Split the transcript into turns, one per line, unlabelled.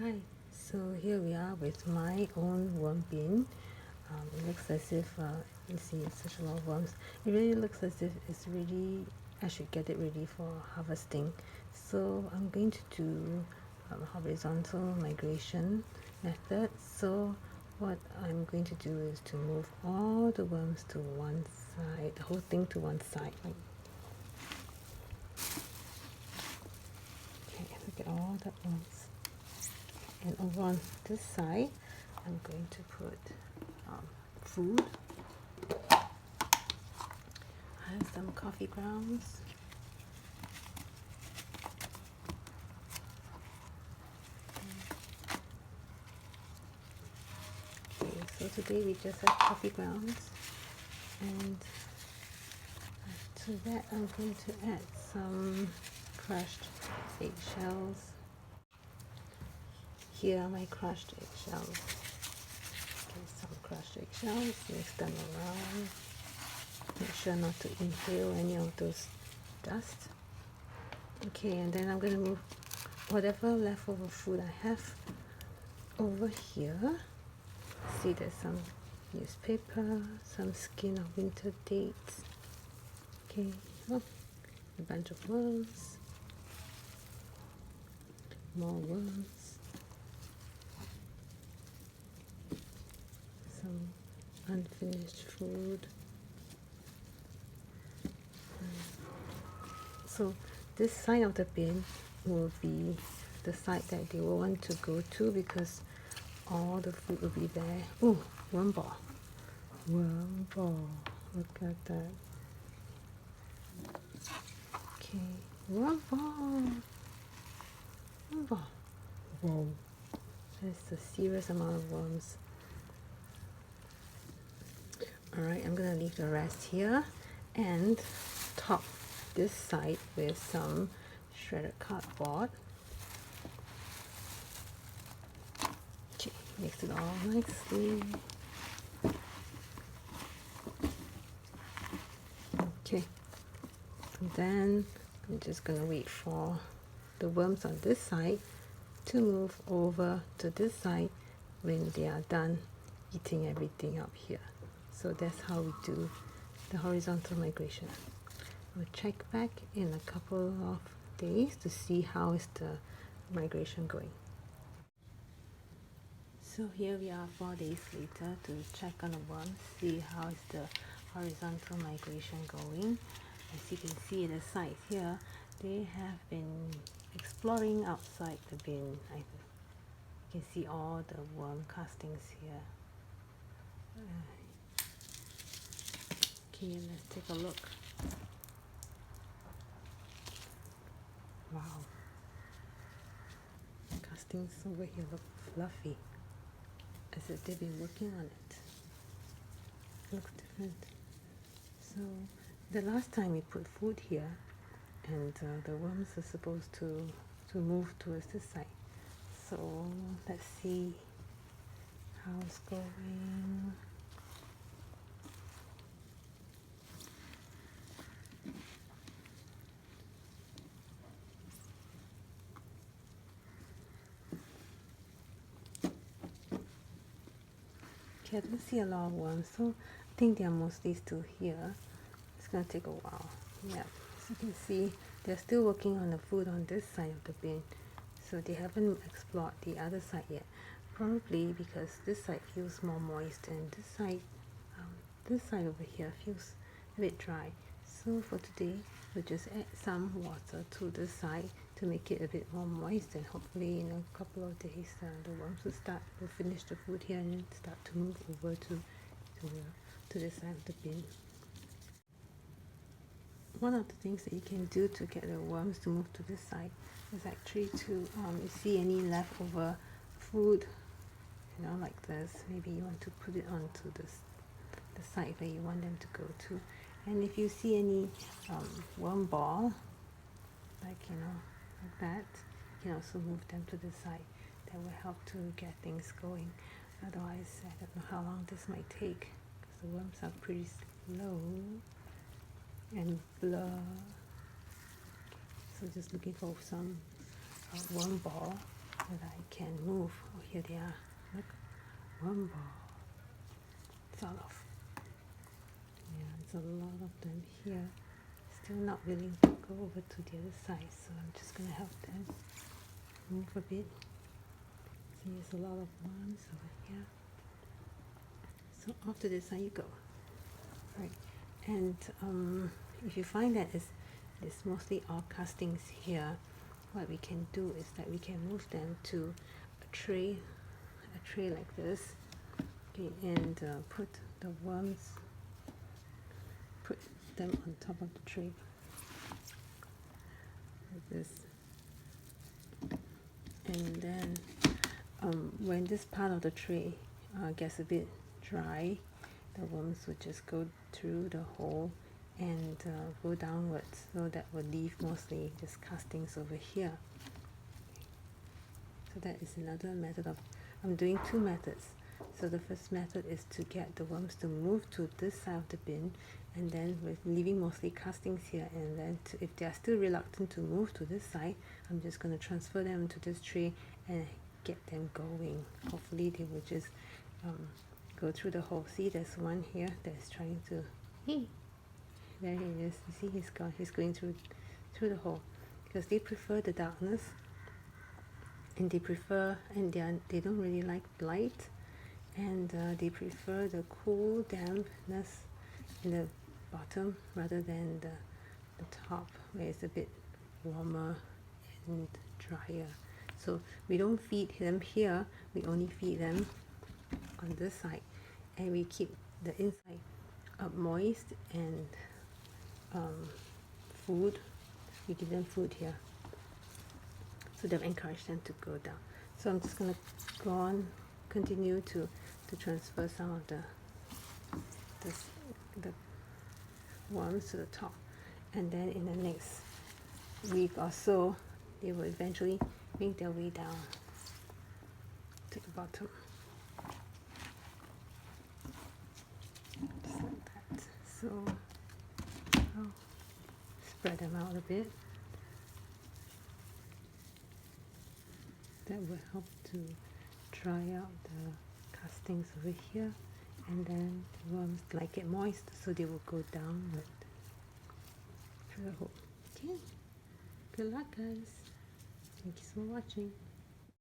Hi, so here we are with my own worm bin. It looks as if, you see such a lot of worms. It really looks as if it's really, I should get it ready for harvesting. So I'm going to do horizontal migration method. So what I'm going to do is to move all the worms to one side, the whole thing to one side. Okay, look at all the worms. And over on this side, I'm going to put food. I have some coffee grounds. Okay, so today we just have coffee grounds. And to that, I'm going to add some crushed eggshells. Here are my crushed eggshells. Okay, some crushed eggshells, mix them around. Make sure not to inhale any of those dust. Okay, and then I'm going to move whatever leftover food I have over here. See, there's some newspaper, some skin of winter dates. Okay, oh, a bunch of worms, more worms, some unfinished food. So this side of the bin will be the side that they will want to go to because all the food will be there. Oh, worm ball. Worm ball. Look at that. Okay, worm ball. Worm ball. Whoa. That's a serious amount of worms. Alright, I'm gonna leave the rest here and top this side with some shredded cardboard. Okay, mix it all nicely. Okay, and then I'm just gonna wait for the worms on this side to move over to this side when they are done eating everything up here. So that's how we do the horizontal migration. We'll check back in a couple of days to see how is the migration going. So here we are 4 days later to check on the worms, see how is the horizontal migration going. As you can see the side here, they have been exploring outside the bin. You can see all the worm castings here. Okay, let's take a look. Wow. The castings over here look fluffy, as if they've been working on it. It looks different. So the last time we put food here, and the worms are supposed to move towards this side. So let's see how it's going. Okay, I don't see a lot of worms, so I think they are mostly still here. It's gonna take a while. Yeah, as you can see, they're still working on the food on this side of the bin, so they haven't explored the other side yet. Probably because this side feels more moist and this side over here feels a bit dry. So for today, we'll just add some water to this side to make it a bit more moist, and hopefully in a couple of days the worms will finish the food here and start to move over to this side of the bin. One of the things that you can do to get the worms to move to this side is actually to you see any leftover food, like this, maybe you want to put it onto the side where you want them to go to. And if you see any worm ball, like that, you can also move them to the side. That will help to get things going. Otherwise, I don't know how long this might take because the worms are pretty slow and blur. So just looking for some worm ball that I can move. Oh, here they are. Look, one ball. Sort of. Yeah, there's a lot of them here. Still not willing to go over to the other side, so I'm just going to help them move a bit. See, there's a lot of worms over here. So off to this side you go. Right, and if you find that it's mostly all castings here, what we can do is that we can move them to a tray like this, okay, and put the worms, put them on top of the tray like this, and then when this part of the tray gets a bit dry, the worms would just go through the hole and go downwards, so that will leave mostly just castings over here. So that is another method of, I'm doing two methods. So the first method is to get the worms to move to this side of the bin, and then with leaving mostly castings here, and then if they are still reluctant to move to this side, I'm just going to transfer them to this tray and get them going. Hopefully they will just go through the hole. See, there's one here that's trying to, hey, there he is. You see, he's going through the hole, because they prefer the darkness, and they don't really like light, and they prefer the cool dampness in the bottom rather than the top, where it's a bit warmer and drier. So we don't feed them here, we only feed them on this side, and we keep the inside moist, and food, we give them food here, so that encourage them to go down. So I'm just going to go on, continue to transfer some of the worms to the top, and then in the next week or so they will eventually make their way down to the bottom, just like that. So I'll spread them out a bit. That will help to dry out the castings over here, and then the worms like it moist, so they will go downward through the hole. Okay, good luck guys, thank you for watching.